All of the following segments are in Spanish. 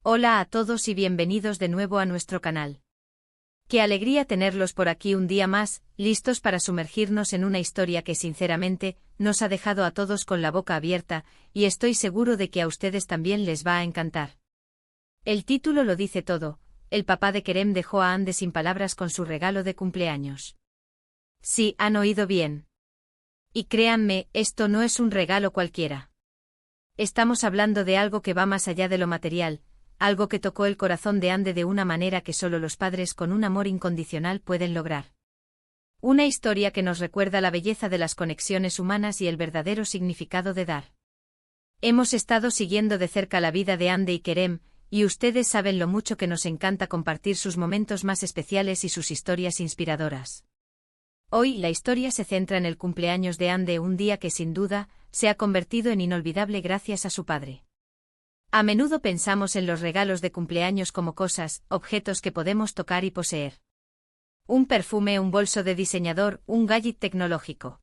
Hola a todos y bienvenidos de nuevo a nuestro canal. Qué alegría tenerlos por aquí un día más, listos para sumergirnos en una historia que sinceramente nos ha dejado a todos con la boca abierta, y estoy seguro de que a ustedes también les va a encantar. El título lo dice todo: el papá de Kerem dejó a Hande sin palabras con su regalo de cumpleaños. Sí, han oído bien. Y créanme, esto no es un regalo cualquiera. Estamos hablando de algo que va más allá de lo material, algo que tocó el corazón de Hande de una manera que solo los padres con un amor incondicional pueden lograr. Una historia que nos recuerda la belleza de las conexiones humanas y el verdadero significado de dar. Hemos estado siguiendo de cerca la vida de Hande y Kerem, y ustedes saben lo mucho que nos encanta compartir sus momentos más especiales y sus historias inspiradoras. Hoy la historia se centra en el cumpleaños de Hande, un día que sin duda se ha convertido en inolvidable gracias a su padre. A menudo pensamos en los regalos de cumpleaños como cosas, objetos que podemos tocar y poseer. Un perfume, un bolso de diseñador, un gadget tecnológico.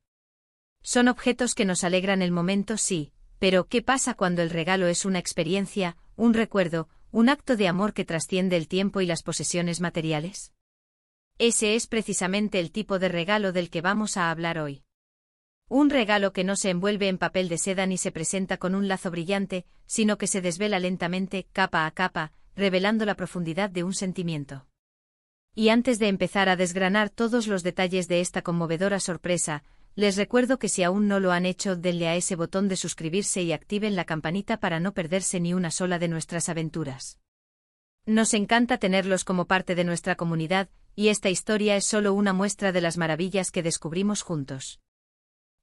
Son objetos que nos alegran el momento, sí, pero ¿qué pasa cuando el regalo es una experiencia, un recuerdo, un acto de amor que trasciende el tiempo y las posesiones materiales? Ese es precisamente el tipo de regalo del que vamos a hablar hoy. Un regalo que no se envuelve en papel de seda ni se presenta con un lazo brillante, sino que se desvela lentamente, capa a capa, revelando la profundidad de un sentimiento. Y antes de empezar a desgranar todos los detalles de esta conmovedora sorpresa, les recuerdo que si aún no lo han hecho, denle a ese botón de suscribirse y activen la campanita para no perderse ni una sola de nuestras aventuras. Nos encanta tenerlos como parte de nuestra comunidad, y esta historia es solo una muestra de las maravillas que descubrimos juntos.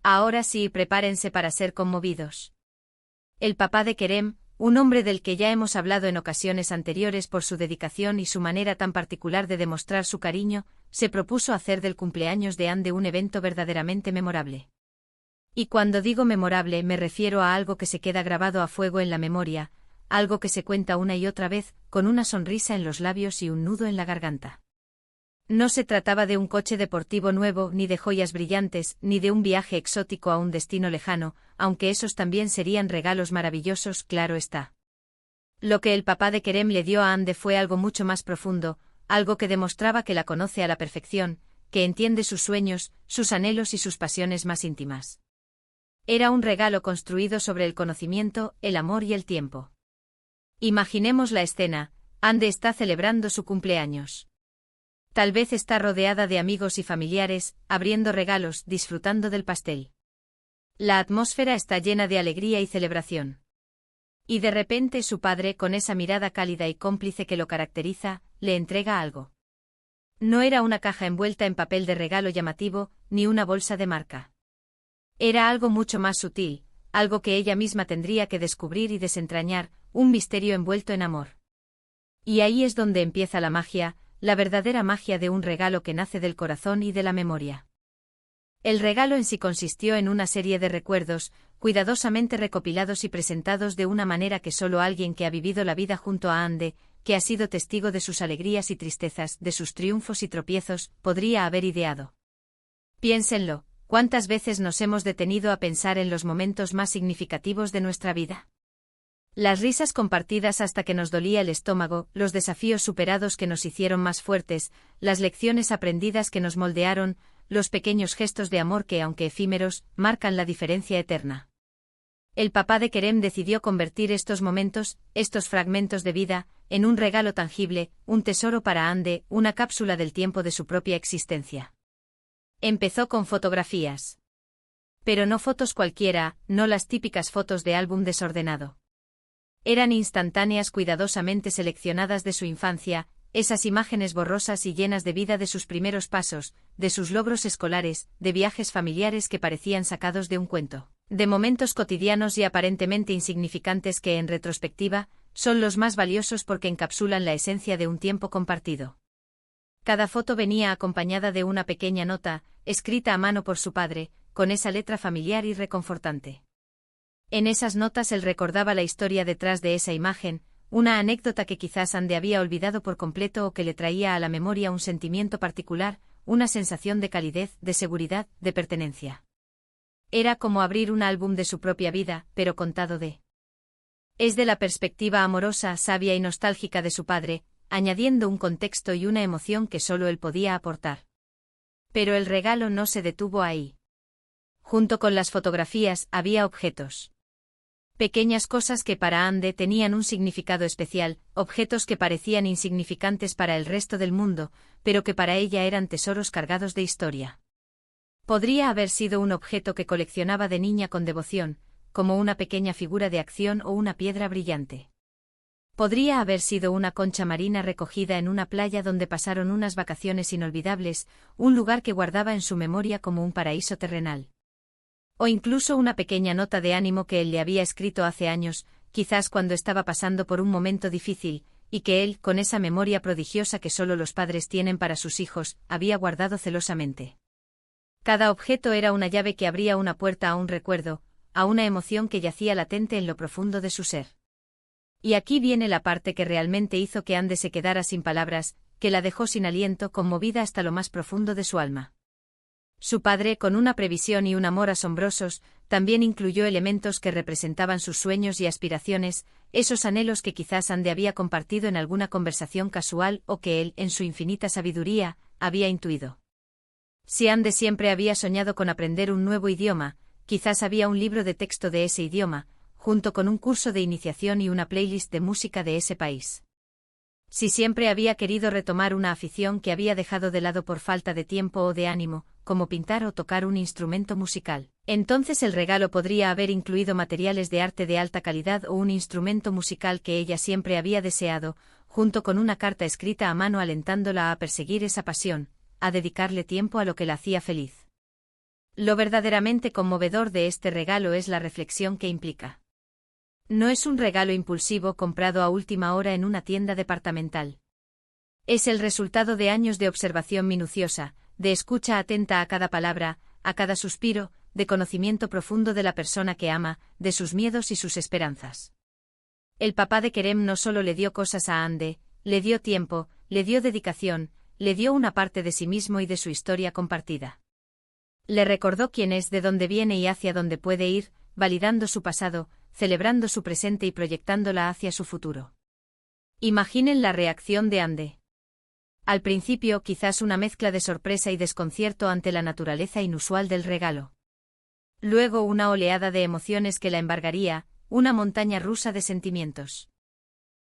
Ahora sí, prepárense para ser conmovidos. El papá de Kerem, un hombre del que ya hemos hablado en ocasiones anteriores por su dedicación y su manera tan particular de demostrar su cariño, se propuso hacer del cumpleaños de Hande un evento verdaderamente memorable. Y cuando digo memorable me refiero a algo que se queda grabado a fuego en la memoria, algo que se cuenta una y otra vez, con una sonrisa en los labios y un nudo en la garganta. No se trataba de un coche deportivo nuevo, ni de joyas brillantes, ni de un viaje exótico a un destino lejano, aunque esos también serían regalos maravillosos, claro está. Lo que el papá de Kerem le dio a Hande fue algo mucho más profundo, algo que demostraba que la conoce a la perfección, que entiende sus sueños, sus anhelos y sus pasiones más íntimas. Era un regalo construido sobre el conocimiento, el amor y el tiempo. Imaginemos la escena: Hande está celebrando su cumpleaños. Tal vez está rodeada de amigos y familiares, abriendo regalos, disfrutando del pastel. La atmósfera está llena de alegría y celebración. Y de repente su padre, con esa mirada cálida y cómplice que lo caracteriza, le entrega algo. No era una caja envuelta en papel de regalo llamativo, ni una bolsa de marca. Era algo mucho más sutil, algo que ella misma tendría que descubrir y desentrañar, un misterio envuelto en amor. Y ahí es donde empieza la magia, la verdadera magia de un regalo que nace del corazón y de la memoria. El regalo en sí consistió en una serie de recuerdos, cuidadosamente recopilados y presentados de una manera que solo alguien que ha vivido la vida junto a Hande, que ha sido testigo de sus alegrías y tristezas, de sus triunfos y tropiezos, podría haber ideado. Piénsenlo, ¿cuántas veces nos hemos detenido a pensar en los momentos más significativos de nuestra vida? Las risas compartidas hasta que nos dolía el estómago, los desafíos superados que nos hicieron más fuertes, las lecciones aprendidas que nos moldearon, los pequeños gestos de amor que, aunque efímeros, marcan la diferencia eterna. El papá de Kerem decidió convertir estos momentos, estos fragmentos de vida, en un regalo tangible, un tesoro para Hande, una cápsula del tiempo de su propia existencia. Empezó con fotografías. Pero no fotos cualquiera, no las típicas fotos de álbum desordenado. Eran instantáneas cuidadosamente seleccionadas de su infancia, esas imágenes borrosas y llenas de vida de sus primeros pasos, de sus logros escolares, de viajes familiares que parecían sacados de un cuento, de momentos cotidianos y aparentemente insignificantes que, en retrospectiva, son los más valiosos porque encapsulan la esencia de un tiempo compartido. Cada foto venía acompañada de una pequeña nota, escrita a mano por su padre, con esa letra familiar y reconfortante. En esas notas él recordaba la historia detrás de esa imagen, una anécdota que quizás Hande había olvidado por completo o que le traía a la memoria un sentimiento particular, una sensación de calidez, de seguridad, de pertenencia. Era como abrir un álbum de su propia vida, pero contado de Es de la perspectiva amorosa, sabia y nostálgica de su padre, añadiendo un contexto y una emoción que solo él podía aportar. Pero el regalo no se detuvo ahí. Junto con las fotografías había objetos. Pequeñas cosas que para Ande tenían un significado especial, objetos que parecían insignificantes para el resto del mundo, pero que para ella eran tesoros cargados de historia. Podría haber sido un objeto que coleccionaba de niña con devoción, como una pequeña figura de acción o una piedra brillante. Podría haber sido una concha marina recogida en una playa donde pasaron unas vacaciones inolvidables, un lugar que guardaba en su memoria como un paraíso terrenal. O incluso una pequeña nota de ánimo que él le había escrito hace años, quizás cuando estaba pasando por un momento difícil, y que él, con esa memoria prodigiosa que solo los padres tienen para sus hijos, había guardado celosamente. Cada objeto era una llave que abría una puerta a un recuerdo, a una emoción que yacía latente en lo profundo de su ser. Y aquí viene la parte que realmente hizo que Ande se quedara sin palabras, que la dejó sin aliento, conmovida hasta lo más profundo de su alma. Su padre, con una previsión y un amor asombrosos, también incluyó elementos que representaban sus sueños y aspiraciones, esos anhelos que quizás Ande había compartido en alguna conversación casual o que él, en su infinita sabiduría, había intuido. Si Ande siempre había soñado con aprender un nuevo idioma, quizás había un libro de texto de ese idioma, junto con un curso de iniciación y una playlist de música de ese país. Si siempre había querido retomar una afición que había dejado de lado por falta de tiempo o de ánimo, como pintar o tocar un instrumento musical, entonces el regalo podría haber incluido materiales de arte de alta calidad o un instrumento musical que ella siempre había deseado, junto con una carta escrita a mano alentándola a perseguir esa pasión, a dedicarle tiempo a lo que la hacía feliz. Lo verdaderamente conmovedor de este regalo es la reflexión que implica. No es un regalo impulsivo comprado a última hora en una tienda departamental. Es el resultado de años de observación minuciosa, de escucha atenta a cada palabra, a cada suspiro, de conocimiento profundo de la persona que ama, de sus miedos y sus esperanzas. El papá de Kerem no solo le dio cosas a Ande, le dio tiempo, le dio dedicación, le dio una parte de sí mismo y de su historia compartida. Le recordó quién es, de dónde viene y hacia dónde puede ir, validando su pasado, celebrando su presente y proyectándola hacia su futuro. Imaginen la reacción de Ande. Al principio, quizás una mezcla de sorpresa y desconcierto ante la naturaleza inusual del regalo. Luego una oleada de emociones que la embargaría, una montaña rusa de sentimientos.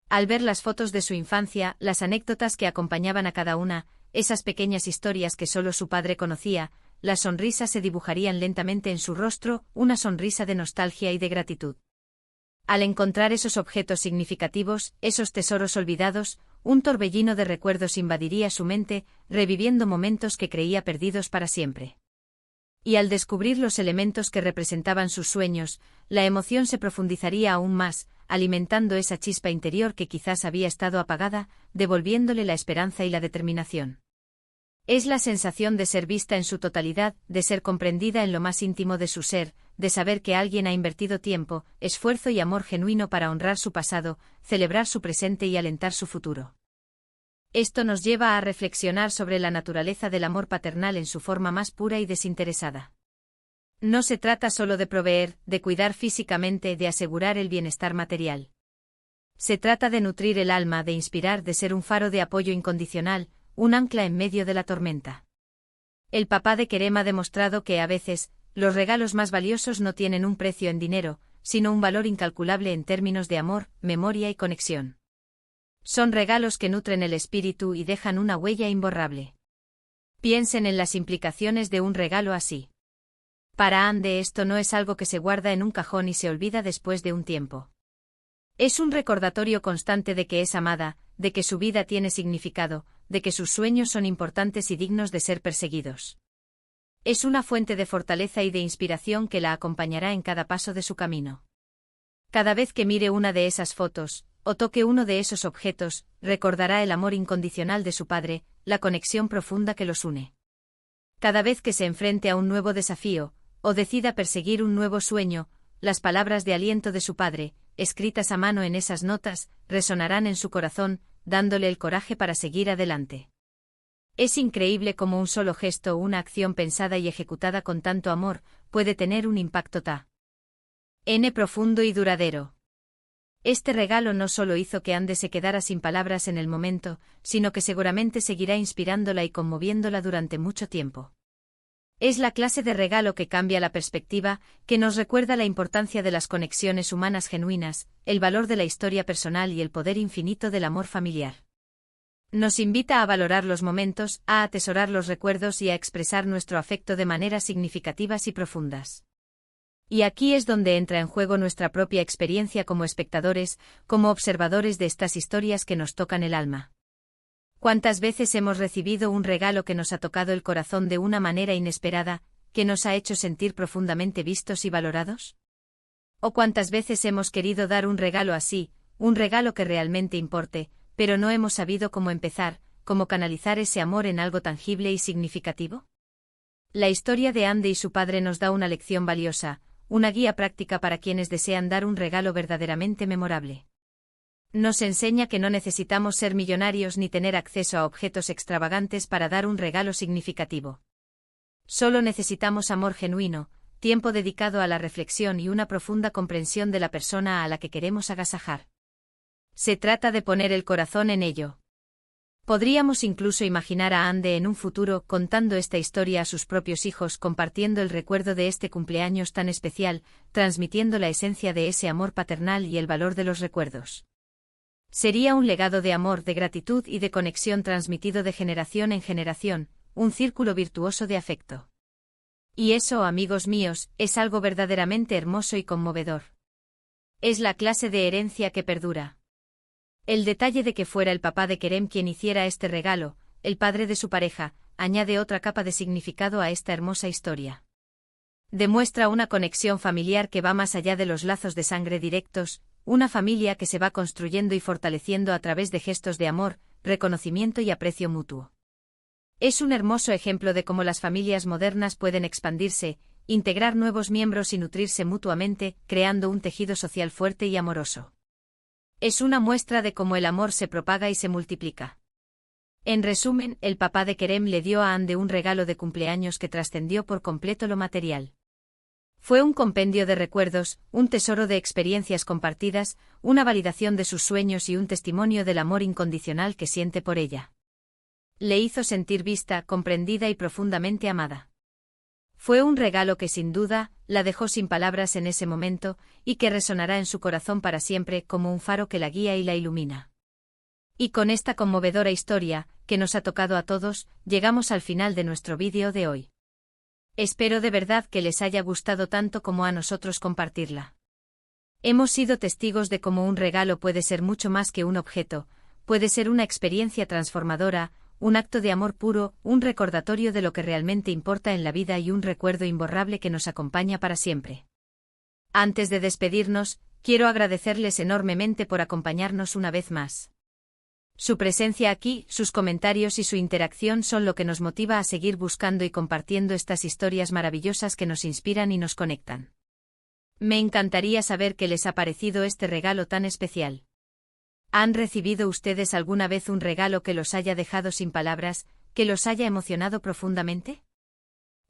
Al ver las fotos de su infancia, las anécdotas que acompañaban a cada una, esas pequeñas historias que solo su padre conocía, las sonrisas se dibujarían lentamente en su rostro, una sonrisa de nostalgia y de gratitud. Al encontrar esos objetos significativos, esos tesoros olvidados, un torbellino de recuerdos invadiría su mente, reviviendo momentos que creía perdidos para siempre. Y al descubrir los elementos que representaban sus sueños, la emoción se profundizaría aún más, alimentando esa chispa interior que quizás había estado apagada, devolviéndole la esperanza y la determinación. Es la sensación de ser vista en su totalidad, de ser comprendida en lo más íntimo de su ser, de saber que alguien ha invertido tiempo, esfuerzo y amor genuino para honrar su pasado, celebrar su presente y alentar su futuro. Esto nos lleva a reflexionar sobre la naturaleza del amor paternal en su forma más pura y desinteresada. No se trata solo de proveer, de cuidar físicamente, de asegurar el bienestar material. Se trata de nutrir el alma, de inspirar, de ser un faro de apoyo incondicional, un ancla en medio de la tormenta. El papá de Kerem ha demostrado que a veces, los regalos más valiosos no tienen un precio en dinero, sino un valor incalculable en términos de amor, memoria y conexión. Son regalos que nutren el espíritu y dejan una huella imborrable. Piensen en las implicaciones de un regalo así. Para Ande esto no es algo que se guarda en un cajón y se olvida después de un tiempo. Es un recordatorio constante de que es amada, de que su vida tiene significado, de que sus sueños son importantes y dignos de ser perseguidos. Es una fuente de fortaleza y de inspiración que la acompañará en cada paso de su camino. Cada vez que mire una de esas fotos, o toque uno de esos objetos, recordará el amor incondicional de su padre, la conexión profunda que los une. Cada vez que se enfrente a un nuevo desafío, o decida perseguir un nuevo sueño, las palabras de aliento de su padre, escritas a mano en esas notas, resonarán en su corazón, dándole el coraje para seguir adelante. Es increíble cómo un solo gesto o una acción pensada y ejecutada con tanto amor, puede tener un impacto tan profundo y duradero. Este regalo no solo hizo que Ande se quedara sin palabras en el momento, sino que seguramente seguirá inspirándola y conmoviéndola durante mucho tiempo. Es la clase de regalo que cambia la perspectiva, que nos recuerda la importancia de las conexiones humanas genuinas, el valor de la historia personal y el poder infinito del amor familiar. Nos invita a valorar los momentos, a atesorar los recuerdos y a expresar nuestro afecto de maneras significativas y profundas. Y aquí es donde entra en juego nuestra propia experiencia como espectadores, como observadores de estas historias que nos tocan el alma. ¿Cuántas veces hemos recibido un regalo que nos ha tocado el corazón de una manera inesperada, que nos ha hecho sentir profundamente vistos y valorados? ¿O cuántas veces hemos querido dar un regalo así, un regalo que realmente importe, pero no hemos sabido cómo empezar, cómo canalizar ese amor en algo tangible y significativo? La historia de Ande y su padre nos da una lección valiosa, una guía práctica para quienes desean dar un regalo verdaderamente memorable. Nos enseña que no necesitamos ser millonarios ni tener acceso a objetos extravagantes para dar un regalo significativo. Solo necesitamos amor genuino, tiempo dedicado a la reflexión y una profunda comprensión de la persona a la que queremos agasajar. Se trata de poner el corazón en ello. Podríamos incluso imaginar a Ande en un futuro contando esta historia a sus propios hijos, compartiendo el recuerdo de este cumpleaños tan especial, transmitiendo la esencia de ese amor paternal y el valor de los recuerdos. Sería un legado de amor, de gratitud y de conexión transmitido de generación en generación, un círculo virtuoso de afecto. Y eso, amigos míos, es algo verdaderamente hermoso y conmovedor. Es la clase de herencia que perdura. El detalle de que fuera el papá de Kerem quien hiciera este regalo, el padre de su pareja, añade otra capa de significado a esta hermosa historia. Demuestra una conexión familiar que va más allá de los lazos de sangre directos, una familia que se va construyendo y fortaleciendo a través de gestos de amor, reconocimiento y aprecio mutuo. Es un hermoso ejemplo de cómo las familias modernas pueden expandirse, integrar nuevos miembros y nutrirse mutuamente, creando un tejido social fuerte y amoroso. Es una muestra de cómo el amor se propaga y se multiplica. En resumen, el papá de Kerem le dio a Ande un regalo de cumpleaños que trascendió por completo lo material. Fue un compendio de recuerdos, un tesoro de experiencias compartidas, una validación de sus sueños y un testimonio del amor incondicional que siente por ella. Le hizo sentir vista, comprendida y profundamente amada. Fue un regalo que sin duda, la dejó sin palabras en ese momento, y que resonará en su corazón para siempre como un faro que la guía y la ilumina. Y con esta conmovedora historia, que nos ha tocado a todos, llegamos al final de nuestro vídeo de hoy. Espero de verdad que les haya gustado tanto como a nosotros compartirla. Hemos sido testigos de cómo un regalo puede ser mucho más que un objeto, puede ser una experiencia transformadora, un acto de amor puro, un recordatorio de lo que realmente importa en la vida y un recuerdo imborrable que nos acompaña para siempre. Antes de despedirnos, quiero agradecerles enormemente por acompañarnos una vez más. Su presencia aquí, sus comentarios y su interacción son lo que nos motiva a seguir buscando y compartiendo estas historias maravillosas que nos inspiran y nos conectan. Me encantaría saber qué les ha parecido este regalo tan especial. ¿Han recibido ustedes alguna vez un regalo que los haya dejado sin palabras, que los haya emocionado profundamente?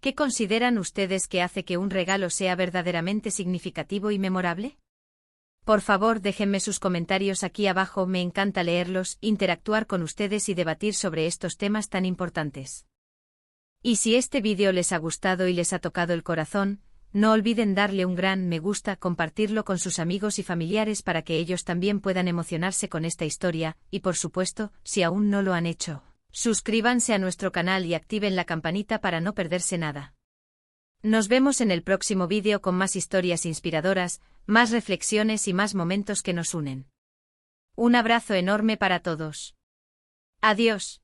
¿Qué consideran ustedes que hace que un regalo sea verdaderamente significativo y memorable? Por favor, déjenme sus comentarios aquí abajo, me encanta leerlos, interactuar con ustedes y debatir sobre estos temas tan importantes. Y si este vídeo les ha gustado y les ha tocado el corazón, no olviden darle un gran me gusta, compartirlo con sus amigos y familiares para que ellos también puedan emocionarse con esta historia, y por supuesto, si aún no lo han hecho, suscríbanse a nuestro canal y activen la campanita para no perderse nada. Nos vemos en el próximo vídeo con más historias inspiradoras, más reflexiones y más momentos que nos unen. Un abrazo enorme para todos. Adiós.